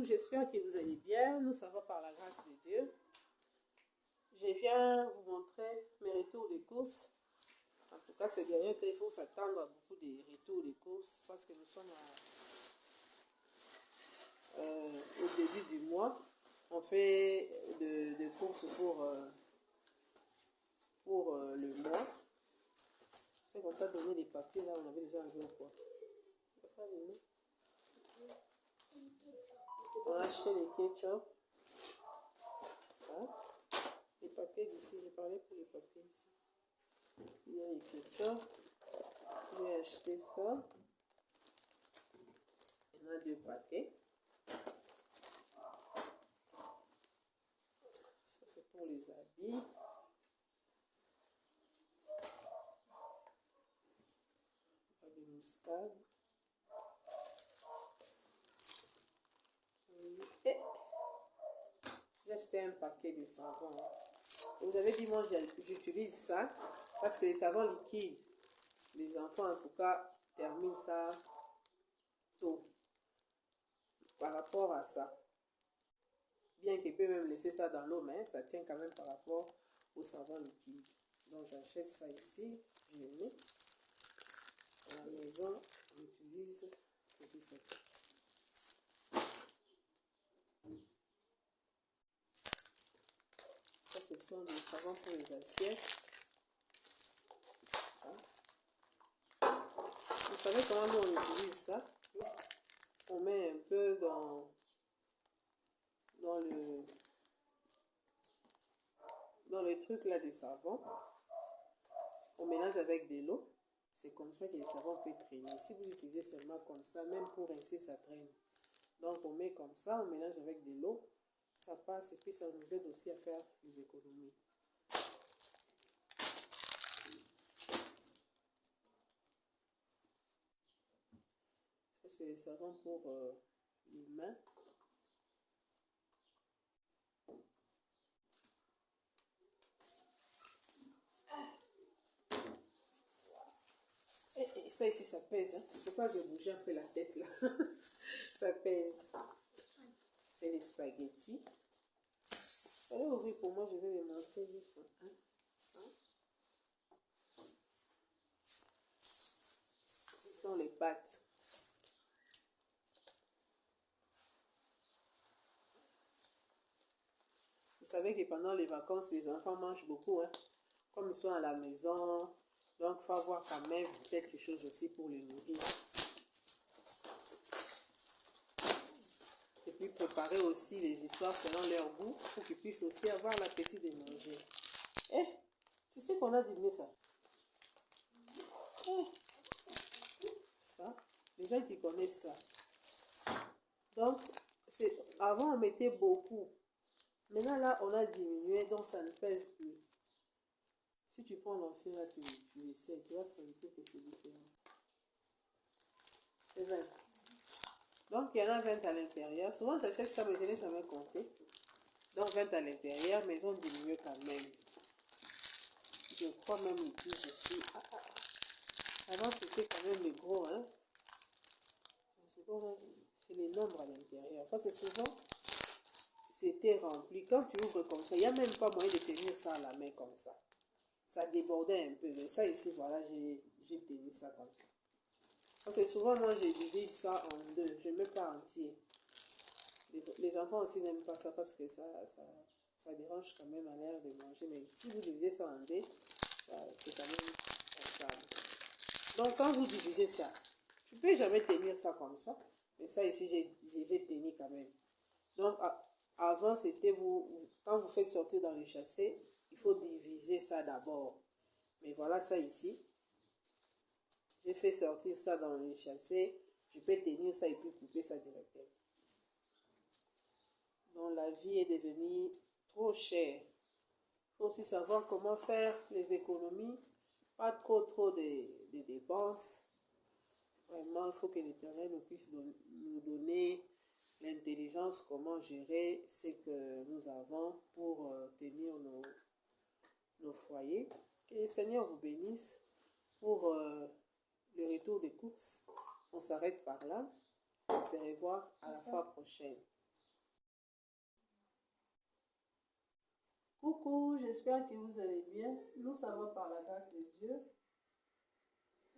j'espère que vous allez bien. Nous, ça va par la grâce de Dieu. Je viens vous montrer mes retours de courses. En tout cas, ces derniers temps, il faut s'attendre à beaucoup de retours de courses parce que nous sommes au début du mois. On fait de courses pour le mois. C'est qu'on t'a donné les papiers, là, on avait déjà enlevé ou quoi? On a acheté les ketchup. Ça. Les papiers d'ici, j'ai parlé pour les papiers ici. Il y a les ketchup. J'ai acheté ça. Il y en a 2 paquets. Ça, c'est pour les habits. Pas de muscade. Et j'ai acheté un paquet de savon. Vous avez dit, moi, j'utilise ça parce que les savons liquides, les enfants, en tout cas, terminent ça tôt. Par rapport à ça. Bien qu'ils peuvent même laisser ça dans l'eau, mais ça tient quand même par rapport au savon liquide. Donc, j'achète ça ici. Je le mets. À la maison, j'utilise petit paquet. Ça, ce sont des savons pour les assiettes. Ça. Vous savez comment nous on utilise ça? On met un peu dans le truc là des savons. On mélange avec de l'eau. C'est comme ça que les savons peuvent traîner. Si vous utilisez seulement comme ça, même pour rincer, ça traîne. Donc on met comme ça, on mélange avec de l'eau. Ça passe et puis ça nous aide aussi à faire des économies. Ça c'est les savons pour les mains. Et ça ici, ça pèse. Hein. C'est pourquoi je bouge un peu la tête là. Ça pèse. C'est les spaghettis. Allez ouvrir pour moi, je vais les montrer juste. Hein. Ce sont les pâtes. Vous savez que pendant les vacances, les enfants mangent beaucoup. Hein. Comme ils sont à la maison, donc il faut avoir quand même quelque chose aussi pour les nourrir. Et puis préparer aussi les histoires selon leur goût pour qu'ils puissent aussi avoir l'appétit de manger. Eh, tu sais qu'on a diminué ça. Eh, ça, les gens qui connaissent ça. Donc, avant on mettait beaucoup. Maintenant là, on a diminué, donc ça ne pèse plus. Si tu prends l'ancien là, tu essaies, tu vas sentir que c'est différent. C'est 20. Donc, il y en a 20 à l'intérieur. Souvent, j'achète ça, mais je n'ai jamais compté. Donc, 20 à l'intérieur, mais ils ont diminué quand même. Je crois même ici, ici. Avant, c'était quand même les gros, hein. C'est les nombres à l'intérieur. Parce que souvent, c'était rempli. Quand tu ouvres comme ça, il n'y a même pas moyen de tenir ça à la main comme ça. Ça débordait un peu. Mais ça ici, voilà, j'ai tenu ça comme ça. Parce que souvent, moi, je divise ça en deux. Je ne mets pas entier. Les enfants aussi n'aiment pas ça parce que ça dérange quand même à l'air de manger. Mais si vous divisez ça en deux, c'est quand même ensemble. Donc, quand vous divisez ça, tu ne peux jamais tenir ça comme ça. Mais ça ici, j'ai tenu quand même. Donc, avant, c'était quand vous faites sortir dans le chassé, il faut diviser ça d'abord. Mais voilà ça ici. J'ai fait sortir ça dans le chassé. Je peux tenir ça et puis couper ça directement. Donc la vie est devenue trop chère. Il faut aussi savoir comment faire les économies. Pas trop de dépenses. Vraiment, il faut que l'Éternel nous puisse nous donner l'intelligence, comment gérer ce que nous avons pour tenir nos foyers. Que le Seigneur vous bénisse pour le retour des courses. On s'arrête par là. On se revoit à la fois prochaine. Coucou, j'espère que vous allez bien. Nous, ça va par la grâce de Dieu.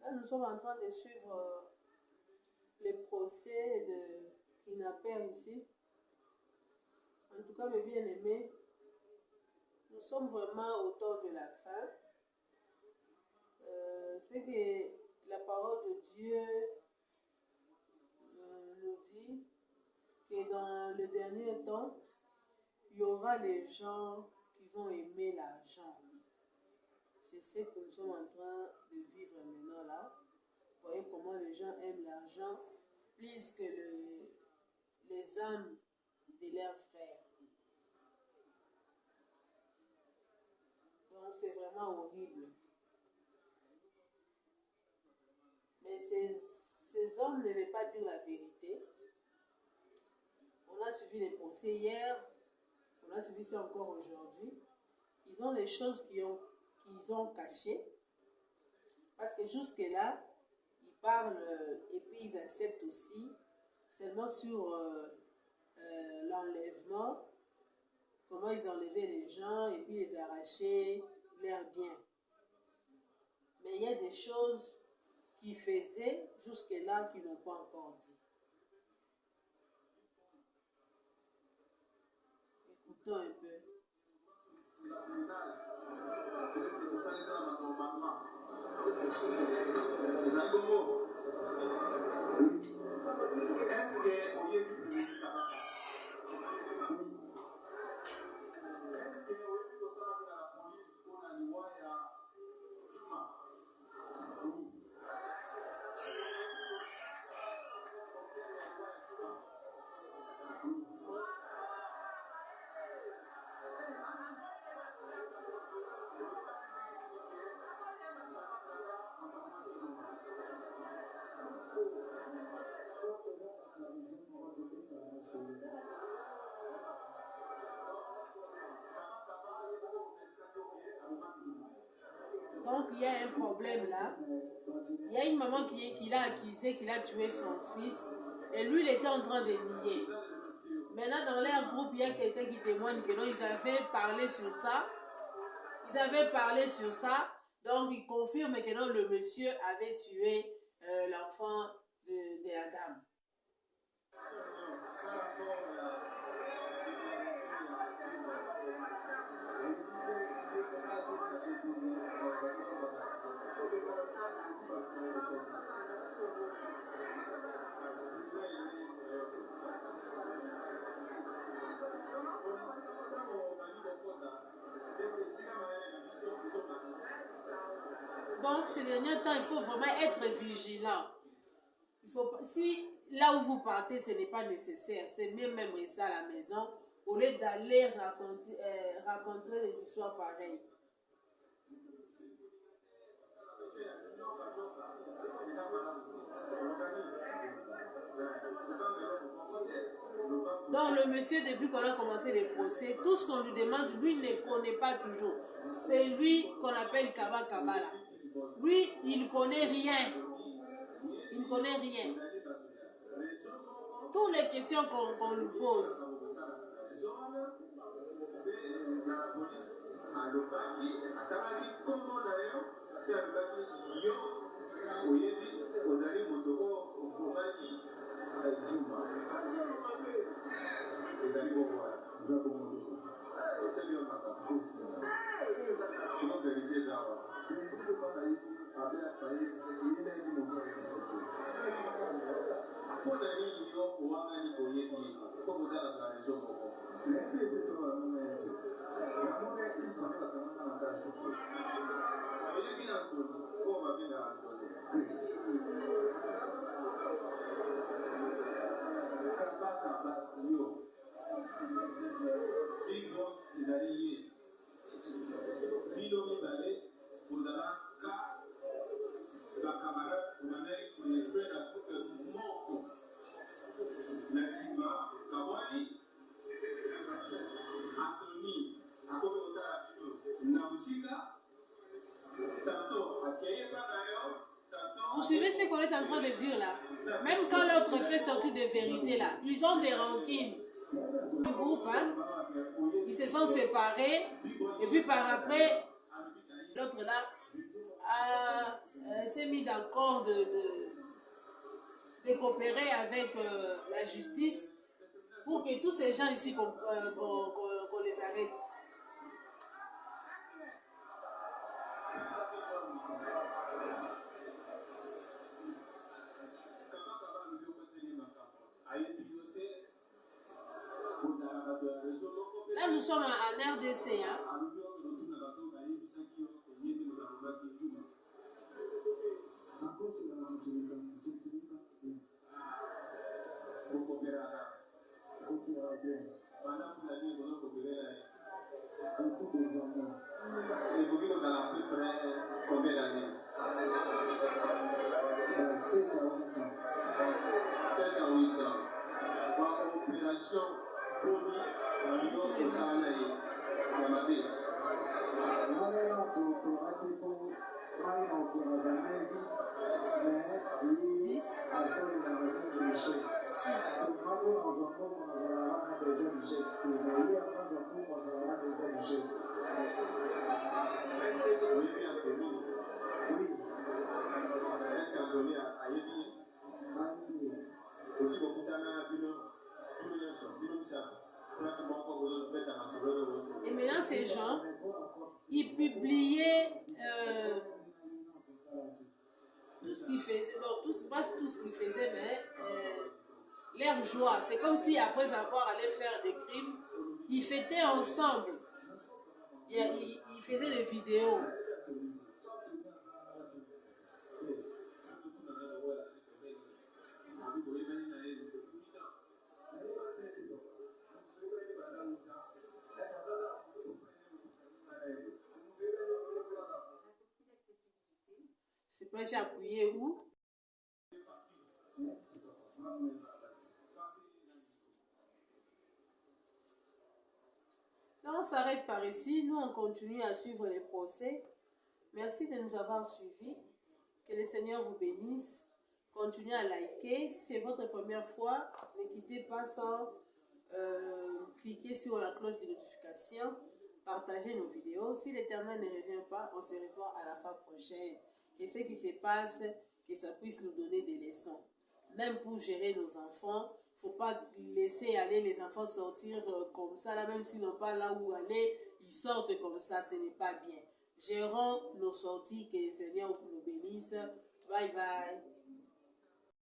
Là, nous sommes en train de suivre les procès de kidnappeurs ici. En tout cas, mes bien-aimés, nous sommes vraiment au temps de la fin. C'est que la parole de Dieu nous dit que dans le dernier temps, il y aura des gens qui vont aimer l'argent. C'est ce que nous sommes en train de vivre maintenant là. Vous voyez comment les gens aiment l'argent plus que les âmes de leurs frères. Donc c'est vraiment horrible. Mais ces hommes ne veulent pas dire la vérité. On a suivi les procès hier, on a suivi ça encore aujourd'hui. Ils ont les choses qu'ils ont cachées. Parce que jusque-là, ils parlent et puis ils acceptent aussi seulement sur l'enlèvement, comment ils enlevaient les gens et puis les arrachaient leurs biens. Mais il y a des choses qu'ils faisaient jusque-là qu'ils n'ont pas encore dit. Écoutons un peu. Donc il y a un problème là. Il y a une maman qui l'a accusé qu'il a tué son fils et lui il était en train de nier. Maintenant dans leur groupe il y a quelqu'un qui témoigne que non, ils avaient parlé sur ça. Donc il confirme que non, le monsieur avait tué l'enfant de la dame. Donc, ces derniers temps, il faut vraiment être vigilant. Si là où vous partez, ce n'est pas nécessaire, c'est mieux même rester à la maison au lieu d'aller raconter des histoires pareilles. Donc le monsieur, depuis qu'on a commencé les procès, tout ce qu'on lui demande, lui ne connaît pas toujours. C'est lui qu'on appelle Kaba Kabala. Lui, il ne connaît rien. Il ne connaît rien. Toutes les questions qu'on lui pose. Vous suivez ce qu'on est en train de dire là? Même quand l'autre fait sortir des vérités là, ils ont des rancines. Un groupe, hein, ils se sont séparés et puis par après, l'autre là s'est mis d'accord de coopérer avec la justice pour que tous ces gens ici qu'on les arrête. Là, nous sommes en RDC. Hein. Et maintenant, ces gens, ils publiaient tout ce qu'ils faisaient, bon, pas tout ce qu'ils faisaient, mais leur joie. C'est comme si après avoir allé faire des crimes, ils fêtaient ensemble. Ils faisaient des vidéos. C'est pas j'ai appuyé où? Là, on s'arrête par ici. Nous, on continue à suivre les procès. Merci de nous avoir suivis. Que le Seigneur vous bénisse. Continuez à liker. Si c'est votre première fois, ne quittez pas sans cliquer sur la cloche de notification. Partagez nos vidéos. Si l'Éternel ne revient pas, on se revoit à la fin prochaine. Que ce qui se passe, que ça puisse nous donner des leçons. Même pour gérer nos enfants, il ne faut pas laisser aller les enfants sortir comme ça, là, même s'ils n'ont pas là où aller, ils sortent comme ça, ce n'est pas bien. Gérons nos sorties, que le Seigneur nous bénisse. Bye bye.